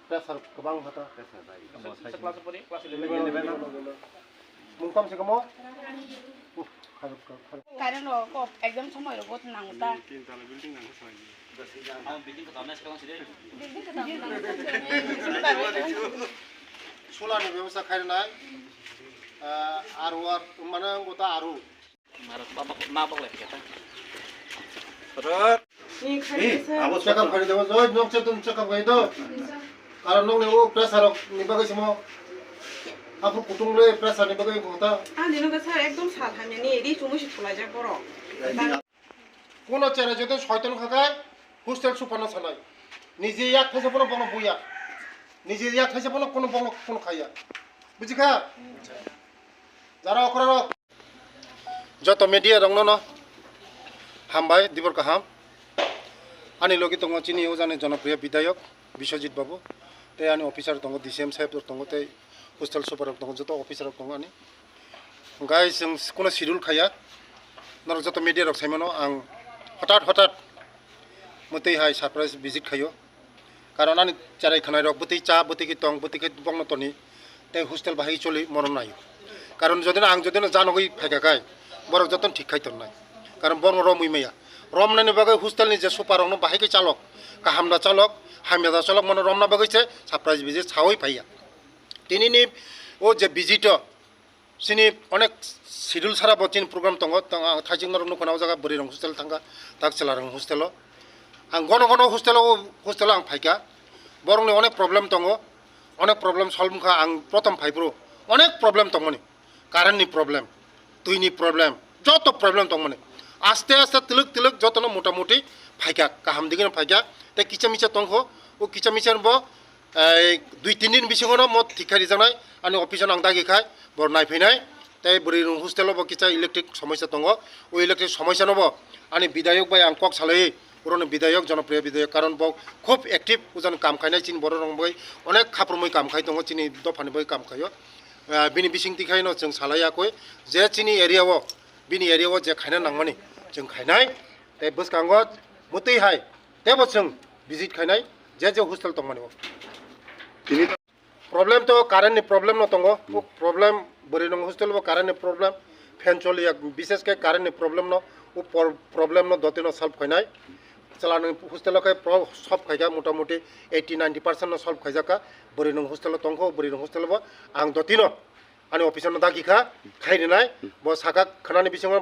Pressure गोबां हता class परि class 11 मुंथाम Shigmo Karen lo kok exam sama lo buat nang uta. सोलानि व्यवस्था खायनाय आरु माने गता आरु चेकअप खाइ देबो जय नोक चेतन चेकअप खाइ दो कारण नोंने ओ प्रेसार नि बागै सम आफु कुटुंले प्रेसार नि बागै गता आंनि नों सार एकदम साथामिनि एदि सुमुसि थलायजा बर' কোন চেনে যদি শয়তান খাগায় হোস্টেল সুপানো সানাই নিজে এক খাইছে বলো বলো বইয়া নিজে এক খাইছে বলো কোন বলো কোন খাইয়া বুঝিখা যারা অকরার যত মিডিয়া রংনো ন হামবাই দিবর কাহাম আনি লগি দङ চিনি ওজানে জনপ্রিয় বিধায়ক বিশ্বজিৎ বাবু তে আনি অফিসার দङ ডিসিএম সাহেব দङ তে হোস্টেল সুপার দङ যত অফিসার দङ আনি গাই जों কোন শিডিউল খাইয়া नर जत मिडिया रक साइमनो आं हठात मते हाय सरप्राइज विजिट खायो कारण आनि चाराय खनाय रक बति चा बति कि तंग बति कि बंग तनि ते हॉस्टेल बाहाय चलि मरन नाय कारण जदिन आं जदिन जानगै फायगाय बर जतन ठीक खायतन नाय कारण बर रमुइ मैया रमनानि बागै हॉस्टेल नि जे सुपारनो बाहाय कि चालक काहामदा चालक हामिदा चालक मन रमना बागै से सरप्राइज विजिट छावै फाया तिनिनि ओ जे विजिट सिनि अनेक शिड्यूल सारा बचिन प्रोग्राम दङ थाइजिं नरनो कोनाव जागा बोरै रं हॉस्टेल थांगा दाक चलारं हॉस्टेल आं गन हॉस्टेल आं फायका बरंनि अनेक प्रॉब्लेम दङ अनेक प्रॉब्लेम सल्व खा आं प्रथम फाइब्रो अनेक प्रॉब्लेम दङमनि कारेन्टनि प्रॉब्लेम दुइनि प्रॉब्लेम जत प्रॉब्लेम दङमनि आस्ते आस्ते तिलक जतनो मोटामुटी फायका काहाम दिगन फायका ते किचा मिचा दंखो ओ किचा मिचा ब दुइ तिन दिन बिसिङनो म थिखारि जानाय आनि अफिसाव आं दागि खाय बर नायफैनाय তাই বরি হোস্টেল বো কিছা ইলেকট্রিক সমস্যা দङ ও ইলেকট্রিক সমস্যা নব আনি বিধায়ক বাই আং কক সালাই পুরনো বিধায়ক জনপ্রিয় বিধায়ক কারণ বো খুব অ্যাক্টিভ উজান কাম খাইনাই চিন बर রং বাই অনেক খাপ্রমৈ কাম খাই দङ চিনি দফানি বাই কাম খাयो बिनि बिसिंथि खायनो जों सालायाखै जे चिनि एरियाव बिनि एरियाव जे खायना नांमानि जों खायनाय ते बसकांग मते हाय तेबो जों विजिट खायनाय जे हॉस्टेल दङमानि प्रॉब्लेम तो कारेन्टनि प्रॉब्लेम न दङ ओ प्रॉब्लेम बोरै नङ हॉस्टेल बो कारेन्टनि प्रॉब्लेम फैन चलिया विशेष के कारेन्टनि प्रॉब्लेम न ओ प्रॉब्लेम न दतिनो सॉल्व खायनाय चलानो हॉस्टेल के सब खायगा मोटामुटी 80-90% न सॉल्व खायजाका बोरै नङ हॉस्टेल दंखो बोरै नङ हॉस्टेल बो आं दतिनो आनि अफिसाव दागिखा खायरिनाय बो साका खानानि बिसिङाव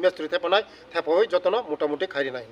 मेस्ट्रि थेपानाय थेपावै जतनो मोटामुटी खायरिनाय